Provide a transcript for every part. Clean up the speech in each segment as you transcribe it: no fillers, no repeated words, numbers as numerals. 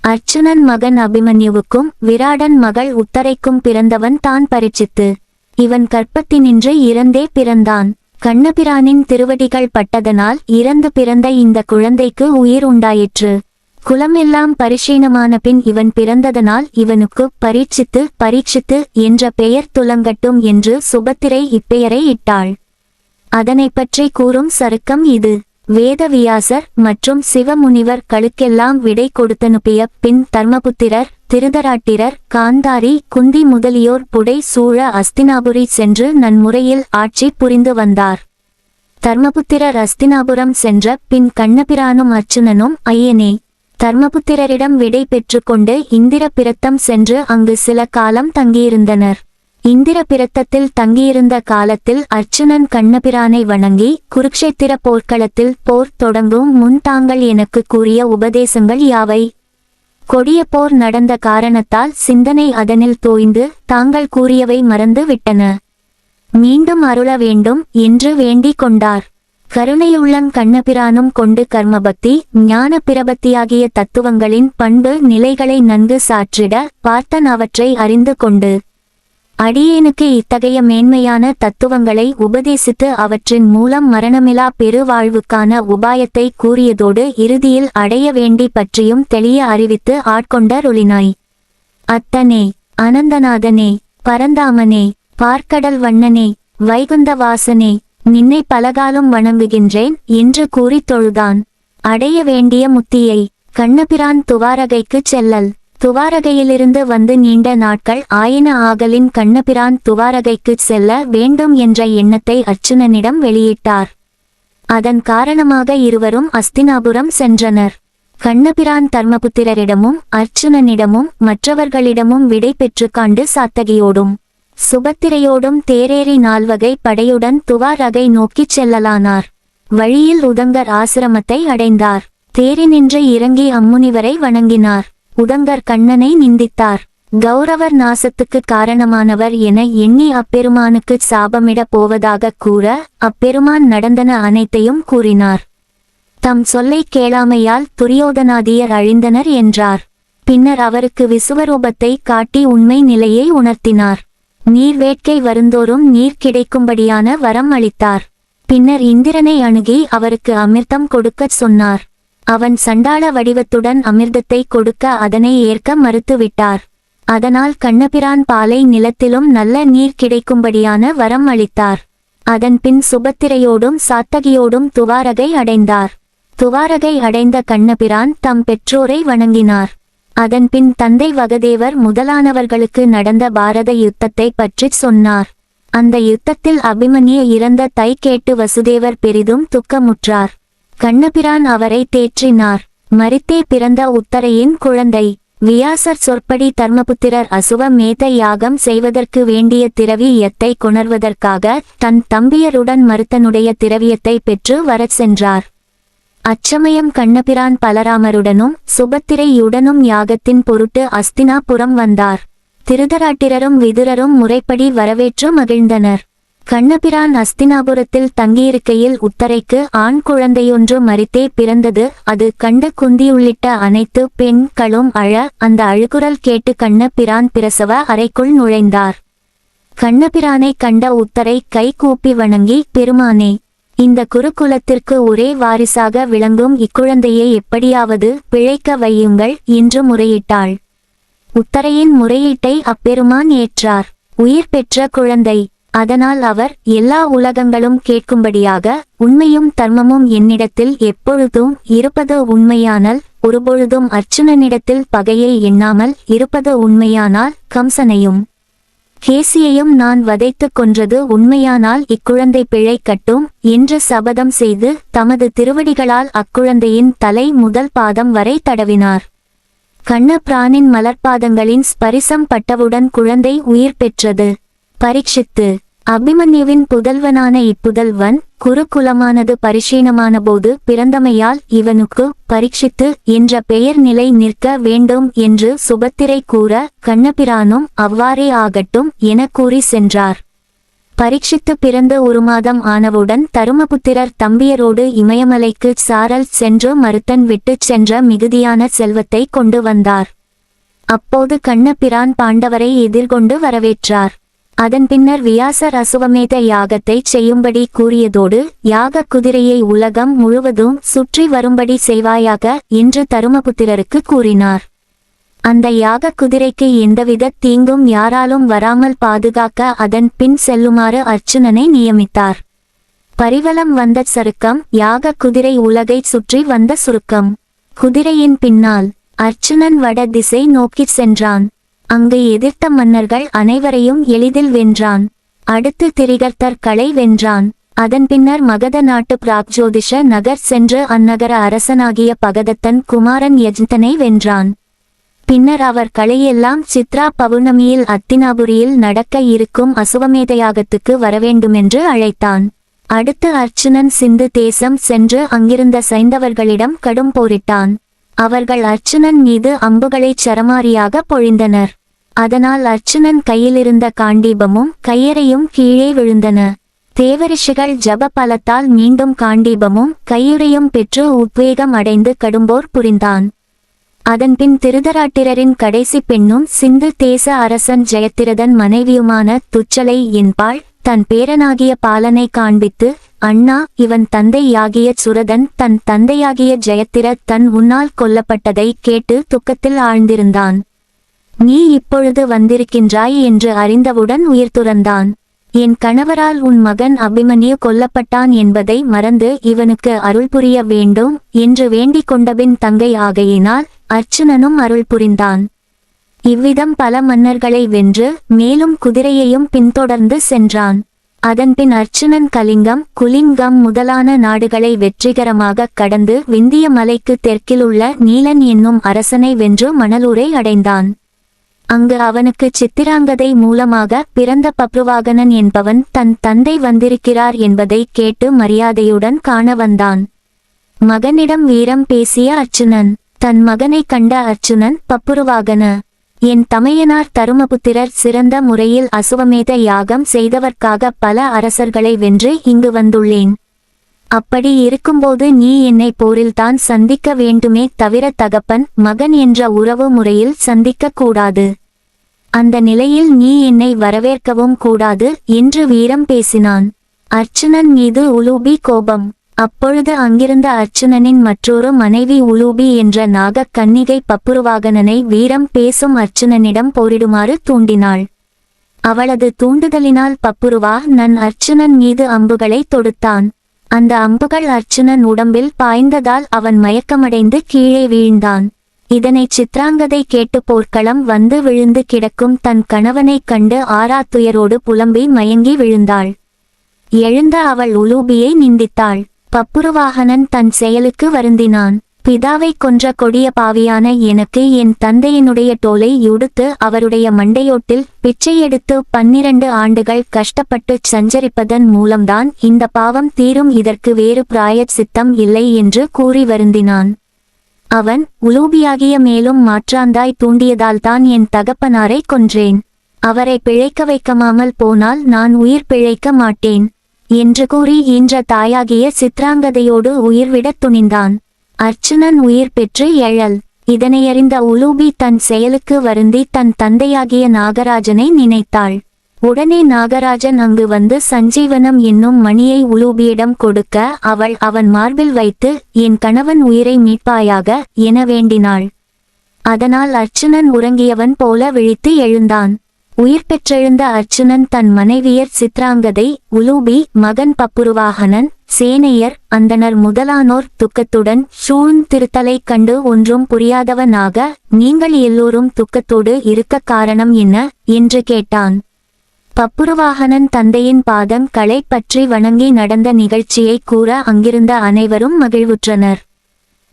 அர்ச்சுனன் மகன் அபிமன்யுவுக்கும் விராடன் மகள் உத்தரைக்கும் பிறந்தவன் தான் பரீட்சித்து. இவன் கர்ப்பத்தினின்று இறந்தே பிறந்தான். கண்ணபிரானின் திருவடிகள் பட்டதனால் இறந்து பிறந்த இந்த குழந்தைக்கு உயிர் உண்டாயிற்று. குலமெல்லாம் பரிசீனமான பின் இவன் பிறந்ததனால் இவனுக்கு பரீட்சித்து என்ற பெயர் துலங்கட்டும் என்று சுபத்திரை இப்பெயரை இட்டாள். அதனை பற்றி கூறும் சருக்கம் இது. வேதவியாசர் மற்றும் சிவமுனிவர் களுக்கெல்லாம் விடை கொடுத்தனுப்பிய பின் தர்மபுத்திரர், திருதராட்டிரர், காந்தாரி, குந்தி முதலியோர் புடை சூழ அஸ்தினாபுரி சென்று நன்முறையில் ஆட்சி புரிந்து வந்தார். தர்மபுத்திரர் அஸ்தினாபுரம் சென்ற பின் கண்ணபிரானும் அர்ச்சுனனும் ஐயனே தர்மபுத்திரரிடம் விடை பெற்றுக்கொண்டு இந்திர பிரத்தம் சென்று அங்கு சில காலம் தங்கியிருந்தனர். இந்திர பிரத்தத்தில் தங்கியிருந்த காலத்தில் அர்ச்சுனன் கண்ணபிரானை வணங்கி, குருக்ஷேத்திர போர்க்களத்தில் போர் தொடங்கும் முன் தாங்கள் எனக்கு கூறிய உபதேசங்கள் யாவை? கொடிய போர் நடந்த காரணத்தால் சிந்தனை அதனில் தோய்ந்து தாங்கள் கூறியவை மறந்து விட்டன. மீண்டும் அருள வேண்டும் என்று வேண்டிக் கொண்டார். கருணையுள்ளம் கண்ணபிரானும் கொண்டு கர்மபக்தி, ஞான பிரபத்தியாகிய தத்துவங்களின் பண்பு நிலைகளை நன்கு சாற்றிட பார்த்தன் அவற்றை அறிந்து கொண்டு அடியேனுக்கு இத்தகைய மேன்மையான தத்துவங்களை உபதேசித்து அவற்றின் மூலம் மரணமிலா பெருவாழ்வுக்கான உபாயத்தை கூறியதோடு இறுதியில் அடைய வேண்டி பற்றியும் தெளிய அறிவித்து ஆட்கொண்டருளினாய். அத்தனே, அனந்தநாதனே, பரந்தாமனே, பார்க்கடல் வண்ணனே, வைகுந்த வாசனே, நின்னை பலகாலும் வணங்குகின்றேன் என்று கூறி தொழுதான். அடைய வேண்டிய முத்தியை. கண்ணபிரான் துவாரகைக்குச் செல்லல். துவாரகையிலிருந்து வந்து நீண்ட நாட்கள் ஆயின ஆகலின் கண்ணபிரான் துவாரகைக்குச் செல்ல வேண்டும் என்ற எண்ணத்தை அர்ச்சுனனிடம் வெளியிட்டார். அதன் காரணமாக இருவரும் அஸ்தினாபுரம் சென்றனர். கண்ணபிரான் தர்மபுத்திரரிடமும் அர்ச்சுனனிடமும் மற்றவர்களிடமும் விடை பெற்று காண்டு சாத்தகியோடும் சுபத்திரையோடும் தேரேறி 4 வகை படையுடன் துவாரகை நோக்கிச் செல்லலானார். வழியில் உதங்கர் ஆசிரமத்தை அடைந்தார். தேரினின்று இறங்கி அம்முனிவரை வணங்கினார். உதங்கர் கண்ணனை நிந்தித்தார். கௌரவர் நாசத்துக்கு காரணமானவர் என எண்ணி அப்பெருமானுக்கு சாபமிடப் போவதாக கூற அப்பெருமான் நடந்தன அனைத்தையும் கூறினார். தம் சொல்லை கேளாமையால் துரியோதனாதியர் அழிந்தனர் என்றார். பின்னர் அவருக்கு விசுவரூபத்தை காட்டி உண்மை நிலையை உணர்த்தினார். நீர் வேட்கை வருந்தோறும் நீர் கிடைக்கும்படியான வரம் அளித்தார். பின்னர் இந்திரனை அணுகி அவருக்கு அமிர்தம் கொடுக்கச் சொன்னார். அவன் சண்டாள வடிவத்துடன் அமிர்தத்தை கொடுக்க அதனை ஏற்க மறுத்துவிட்டார். அதனால் கண்ணபிரான் பாலை நிலத்திலும் நல்ல நீர் கிடைக்கும்படியான வரம் அளித்தார். அதன் பின் சுபத்திரையோடும் சாத்தகியோடும் துவாரகை அடைந்தார். துவாரகை அடைந்த கண்ணபிரான் தம் பெற்றோரை வணங்கினார். அதன் பின் தந்தை வகதேவர் முதலானவர்களுக்கு நடந்த பாரத யுத்தத்தை பற்றி சொன்னார். அந்த யுத்தத்தில் அபிமன்யு இறந்த தை கேட்டு வசுதேவர் பெரிதும் துக்கமுற்றார். கண்ணபிரான் அவரை தேற்றினார். மரித்தே பிறந்த உத்தரையின் குழந்தை. வியாசர் சொற்படி தர்மபுத்திரர் அசுவ மேத யாகம் செய்வதற்கு வேண்டிய திரவியத்தை கொணர்வதற்காக தன் தம்பியருடன் மருத்தனுடைய திரவியத்தை பெற்று வரச் சென்றார். அச்சமயம் கண்ணபிரான் பலராமருடனும் சுபத்திரையுடனும் யாகத்தின் பொருட்டு அஸ்தினாபுரம் வந்தார். திருதராட்டிரரும் விதுரரும் முறைப்படி வரவேற்று மகிழ்ந்தனர். கண்ணபிரான் அஸ்தினாபுரத்தில் தங்கியிருக்கையில் உத்தரைக்கு ஆண் குழந்தையொன்று மரித்தே பிறந்தது. அது கண்டு குந்தி உள்ளிட்ட அனைத்து பெண்களும் அழ, அந்த அழுகுரல் கேட்டு கண்ணபிரான் பிரசவ அறைக்குள் நுழைந்தார். கண்ணபிரானை கண்ட உத்தரை கை கூப்பி வணங்கி, பெருமானே, இந்த குருகுலத்திற்கு ஒரே வாரிசாக விளங்கும் இக்குழந்தையை எப்படியாவது பிழைக்க வையுங்கள் என்று முறையிட்டாள். உத்தரையின் முறையீட்டை அப்பெருமான் ஏற்றார். உயிர் பெற்ற குழந்தை. அதனால் அவர் எல்லா உலகங்களும் கேட்கும்படியாக உண்மையும் தர்மமும் என்னிடத்தில் எப்பொழுதும் இருப்பது உண்மையானால், ஒருபொழுதும் அர்ச்சுனனிடத்தில் பகையை எண்ணாமல் இருப்பது உண்மையானால், கம்சனையும் கேசியையும் நான் வதைத்து கொன்றது உண்மையானால் இக்குழந்தை பிழைக்கட்டும் என்று சபதம் செய்து தமது திருவடிகளால் அக்குழந்தையின் தலை முதல் பாதம் வரை தடவினார். கண்ணபிரானின் மலர்பாதங்களின் ஸ்பரிசம் பட்டவுடன் குழந்தை உயிர் பெற்றது. பரீட்சித்து. அபிமன்யுவின் புதல்வனான இப்புதல்வன் குருகுலமானது பரிசீனமான போது பிறந்தமையால் இவனுக்கு பரீட்சித்து என்ற பெயர் நிலை நிற்க வேண்டும் என்று சுபத்திரை கூற கண்ணபிரானும் அவ்வாறே ஆகட்டும் என கூறி சென்றார். பரீட்சித்து பிறந்து 1 மாதம் ஆனவுடன் தருமபுத்திரர் தம்பியரோடு இமயமலைக்கு சாரல் சென்று மருத்தன் விட்டுச் சென்ற மிகுதியான செல்வத்தை கொண்டு வந்தார். அப்போது கண்ணபிரான் பாண்டவரை எதிர்கொண்டு வரவேற்றார். அதன் பின்னர் வியாசர் அசுவமேத யாகத்தை செய்யும்படி கூறியதோடு யாக குதிரையை உலகம் முழுவதும் சுற்றி வரும்படி செய்வாயாக என்று தருமபுத்திரருக்கு கூறினார். அந்த யாக குதிரைக்கு எந்தவித தீங்கும் யாராலும் வராமல் பாதுகாக்க அதன் பின் செல்லுமாறு அர்ச்சுனனை நியமித்தார். பரிவலம் வந்த சருக்கம் யாக குதிரை உலகை சுற்றி வந்த சுருக்கம். குதிரையின் பின்னால் அர்ச்சுனன் வட திசை நோக்கிச் சென்றான். அங்கு எதிர்த்த மன்னர்கள் அனைவரையும் எளிதில் வென்றான். அடுத்து திரிகர்த்தர்களை வென்றான். அதன் பின்னர் மகத நாட்டு பிராக்ஜோதிஷ நகர் சென்று அந்நகர அரசனாகிய பகதத்தன் குமாரன் யஜ்தனை வென்றான். பின்னர் அவர் களையெல்லாம் சித்ரா பௌர்ணமியில் அத்தினாபுரியில் நடக்க இருக்கும் அசுவமேத யாகத்துக்கு வரவேண்டுமென்று அழைத்தான். அடுத்து அர்ச்சுனன் சிந்து தேசம் சென்று அங்கிருந்த சைந்தவர்களிடம் கடும் போரிட்டான். அவர்கள் அர்ச்சுனன் மீது அம்புகளைச் சரமாரியாக பொழிந்தனர். அதனால் அர்ச்சுனன் கையிலிருந்த காண்டீபமும் கையறையும் கீழே விழுந்தன. தேவரிஷிகள் ஜப பலத்தால் மீண்டும் காண்டீபமும் கையுறையும் பெற்று உத்வேகம் அடைந்து கடும்போர் புரிந்தான். அதன்பின் திருதராட்டிரரின் கடைசி பெண்ணும் சிந்து தேச அரசன் ஜெயத்திரதன் மனைவியுமான துச்சலை என்பாள் தன் பேரனாகிய பாலனை காண்பித்து, அண்ணா, இவன் தந்தையாகிய சுரதன் தன் தந்தையாகிய ஜெயத்திரத் தன் உன்னால் கொல்லப்பட்டதை கேட்டு துக்கத்தில் ஆழ்ந்திருந்தான். நீ இப்பொழுது வந்திருக்கின்றாய் என்று அறிந்தவுடன் உயிர் துறந்தான். என் கணவரால் உன் மகன் அபிமன்யு கொல்லப்பட்டான் என்பதை மறந்து இவனுக்கு அருள் புரிய வேண்டும் என்று வேண்டிக் கொண்டபின் தங்கை ஆகையினால் அர்ச்சுனனும் அருள் புரிந்தான். இவ்விதம் பல மன்னர்களை வென்று மேலும் குதிரையையும் பின்தொடர்ந்து சென்றான். அதன்பின் அர்ச்சுனன் கலிங்கம், குலிங்கம் முதலான நாடுகளை வெற்றிகரமாக கடந்து விந்திய மலைக்கு தெற்கிலுள்ள நீலன் என்னும் அரசனை வென்று மணலூரை அடைந்தான். அங்கு அவனுக்கு சித்திராங்கதை மூலமாக பிறந்த பப்ருவாகனன் என்பவன் தன் தந்தை வந்திருக்கிறார் என்பதை கேட்டு மரியாதையுடன் காண வந்தான். மகனிடம் வீரம் பேசிய அர்ச்சுனன். தன் மகனை கண்ட அர்ச்சுனன், பப்புருவாகன, என் தமையனார் தருமபுத்திரர் சிறந்த முறையில் அசுவமேத யாகம் செய்தவர்க்காக பல அரசர்களை வென்று இங்கு வந்துள்ளேன். அப்படி இருக்கும்போது நீ என்னை போரில்தான் சந்திக்க வேண்டுமே தவிர தகப்பன் மகன் என்ற உறவு முறையில் சந்திக்க கூடாது. அந்த நிலையில் நீ என்னை வரவேற்கவும் கூடாது என்று வீரம் பேசினான். அர்ச்சுனன் மீது உலூபி கோபம். அப்பொழுது அங்கிருந்த அர்ச்சுனனின் மற்றொரு மனைவி உலூபி என்ற நாகக் கன்னிகை பப்புருவாகனனை வீரம் பேசும் அர்ச்சுனனிடம் போரிடுமாறு தூண்டினாள். அவளது தூண்டுதலினால் பப்புருவாகனன் அர்ச்சுனன் மீது அம்புகளை தொடுத்தான். அந்த அம்புகள் அர்ச்சுனன் உடம்பில் பாய்ந்ததால் அவன் மயக்கமடைந்து கீழே வீழ்ந்தான். இதனை சித்ராங்கதை கேட்டு போர்க்களம் வந்து விழுந்து கிடக்கும் தன் கணவனைக் கண்டு ஆறாத்துயரோடு புலம்பி மயங்கி விழுந்தாள். எழுந்த அவள் உலூபியை நிந்தித்தாள். பப்புருவாகனன் தன் செயலுக்கு வருந்தினான். பிதாவை கொன்ற கொடிய பாவியான எனக்கு என் தந்தையினுடைய தோலை உடுத்து அவருடைய மண்டையோட்டில் பிச்சை எடுத்து 12 ஆண்டுகள் கஷ்டப்பட்டு சஞ்சரிப்பதன் மூலம்தான் இந்த பாவம் தீரும், இதற்கு வேறு பிராயச்சித்தம் இல்லை என்று கூறி வருந்தினான். அவன், உலூபியாகிய மேலும் மாற்றாந்தாய் தூண்டியதால்தான் என் தகப்பனாரை கொன்றேன். அவரை பிழைக்க வைக்காமல் போனால் நான் உயிர் பிழைக்க மாட்டேன் என்று கூறி ஈன்ற தாயாகிய சித்ராங்கதையோடு உயிர்விடத் துணிந்தான். அர்ச்சுனன் உயிர் பெற்று எழல். இதனையறிந்த உலூபி தன் செயலுக்கு வருந்தி தன் தந்தையாகிய நாகராஜனை நினைத்தாள். உடனே நாகராஜன் அங்கு வந்து சஞ்சீவனம் என்னும் மணியை உலூபியிடம் கொடுக்க அவள் அவன் மார்பில் வைத்து, என் கணவன் உயிரை மீட்பாயாக என வேண்டினாள். அதனால் அர்ச்சுனன் உறங்கியவன் போல விழித்து எழுந்தான். உயிர் பெற்றெழுந்த அர்ச்சுனன் தன் மனைவியர் சித்ராங்கதை, உலூபி, மகன் பப்புருவாகனன், சேனையர், அந்தனர் முதலானோர் துக்கத்துடன் சூழ்ந்திருத்தலை கண்டு ஒன்றும் புரியாதவனாக, நீங்கள் எல்லோரும் துக்கத்தோடு இருக்க காரணம் என்ன என்று கேட்டான். பப்புருவாகனன் தந்தையின் பாதம் களை பற்றி வணங்கி நடந்த நிகழ்ச்சியை கூற அங்கிருந்த அனைவரும் மகிழ்வுற்றனர்.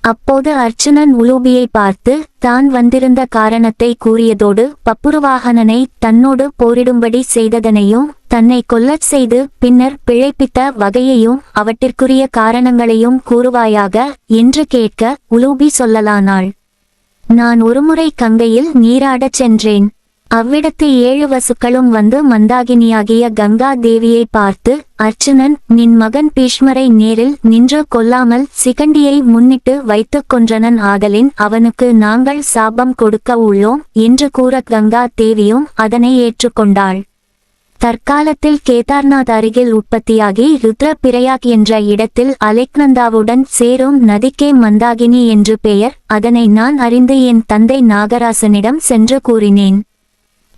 அப்போது அர்ச்சுனன் உலூபியை பார்த்து தான் வந்திருந்த காரணத்தை கூறியதோடு பப்புருவாகனனை தன்னோடு போரிடும்படி செய்ததனையும் தன்னை கொல்லச் செய்து பின்னர் பிழைப்பித்த வகையையும் அவற்றிற்குரிய காரணங்களையும் கூறுவாயாக என்று கேட்க உலூபி சொல்லலானாள். நான் ஒருமுறை கங்கையில் நீராடச் சென்றேன். அவ்விடத்து 7 வசுக்களும் வந்து மந்தாகினியாகிய கங்கா தேவியை பார்த்து, அர்ச்சுனன், நின் மகன் பீஷ்மரை நேரில் நின்று கொல்லாமல் சிகண்டியை முன்னிட்டு வைத்துக் கொன்றனன் ஆதலின் அவனுக்கு நாங்கள் சாபம் கொடுக்க உள்ளோம் என்று கூற கங்கா தேவியும் அதனை ஏற்றுக்கொண்டாள். தற்காலத்தில் கேதார்நாத் அருகில் உற்பத்தியாகி ருத்ர பிரயாக் என்ற இடத்தில் அலெக்நந்தாவுடன் சேரும் நதிக்கே மந்தாகினி என்று பெயர். அதனை நான் அறிந்து என் தந்தை நாகராசனிடம் சென்று கூறினேன்.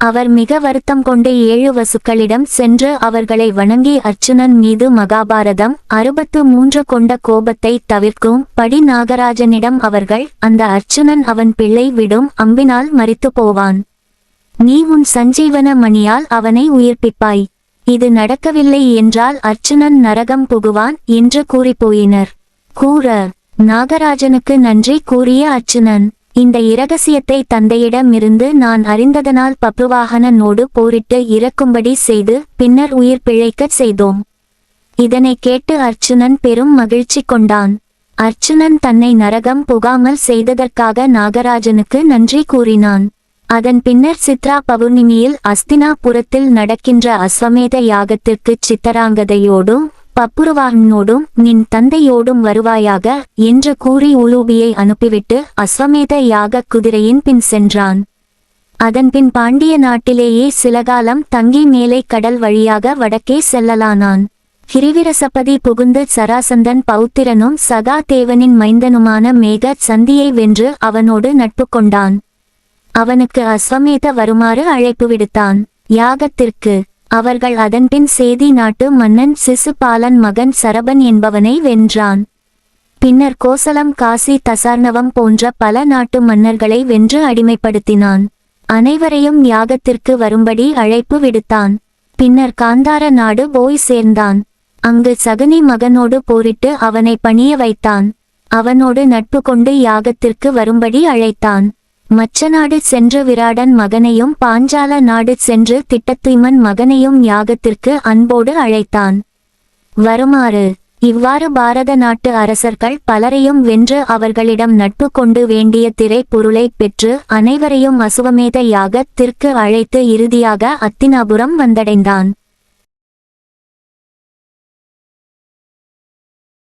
அவர் மிக வருத்தம் கொண்டு 7 வசுக்களிடம் சென்று அவர்களை வணங்கி அர்ச்சுனன் மீது மகாபாரதம் 63 கொண்ட கோபத்தை தவிர்க்கும் படி நாகராஜனிடம் அவர்கள், அந்த அர்ச்சுனன் அவன் பிள்ளை விடும் அம்பினால் மரித்து போவான். நீ உன் சஞ்சீவன மணியால் அவனை உயிர்ப்பிப்பாய். இது நடக்கவில்லை என்றால் அர்ச்சுனன் நரகம் புகுவான் என்று கூறிப்போயினர். கூற நாகராஜனுக்கு நன்றி கூறிய அர்ச்சுனன், இந்த இரகசியத்தை தந்தையிடமிருந்து நான் அறிந்ததனால் பப்ருவாகனனோடு போரிட்டு இறக்கும்படி செய்து பின்னர் உயிர் பிழைக்கச் செய்தோம். இதனை கேட்டு அர்ச்சுனன் பெரும் மகிழ்ச்சி கொண்டான். அர்ச்சுனன் தன்னை நரகம் புகாமல் செய்ததற்காக நாகராஜனுக்கு நன்றி கூறினான். அதன் பின்னர் சித்ரா பௌர்ணமியில் அஸ்தினாபுரத்தில் நடக்கின்ற அஸ்வமேத யாகத்திற்கு சித்தராங்கதையோடும் பப்புருவாகனோடும் நின் தந்தையோடும் வருவாயாக என்று கூறி உலூபியை அனுப்பிவிட்டு அஸ்வமேத யாக குதிரையின் பின் சென்றான். அதன்பின் பாண்டிய நாட்டிலேயே சிலகாலம் தங்கி மேலை கடல் வழியாக வடக்கே செல்லலானான். கிரிவிரசபதி புகுந்து சராசந்தன் பௌத்திரனும் சகாதேவனின் மைந்தனுமான மேக சந்தியை வென்று அவனோடு நட்பு கொண்டான். அவனுக்கு அஸ்வமேத வருமாறு அழைப்பு விடுத்தான். யாகத்திற்கு அவர்கள் அதன்பின் சேதி நாட்டு மன்னன் சிசுபாலன் மகன் சரபன் என்பவனை வென்றான். பின்னர் கோசலம், காசி, தசார்ணவம் போன்ற பல நாட்டு மன்னர்களை வென்று அடிமைப்படுத்தினான். அனைவரையும் யாகத்திற்கு வரும்படி அழைப்பு விடுத்தான். பின்னர் காந்தார நாடு போய் சேர்ந்தான். அங்கு சகுனி மகனோடு போரிட்டு அவனை பணிய வைத்தான். அவனோடு நட்பு கொண்டு யாகத்திற்கு வரும்படி அழைத்தான். மச்ச நாடு சென்று விராடன் மகனையும் பாஞ்சால நாடு சென்று திட்டத்துய்மன் மகனையும் யாகத்திற்கு அன்போடு அழைத்தான் வருமாறு. இவ்வாறு பாரத நாட்டு அரசர்கள் பலரையும் வென்று அவர்களிடம் நட்பு கொண்டு வேண்டிய திரை பொருளை பெற்று அனைவரையும் அசுவமேத யாகத்திற்கு அழைத்து இறுதியாக அத்தினாபுரம் வந்தடைந்தான்.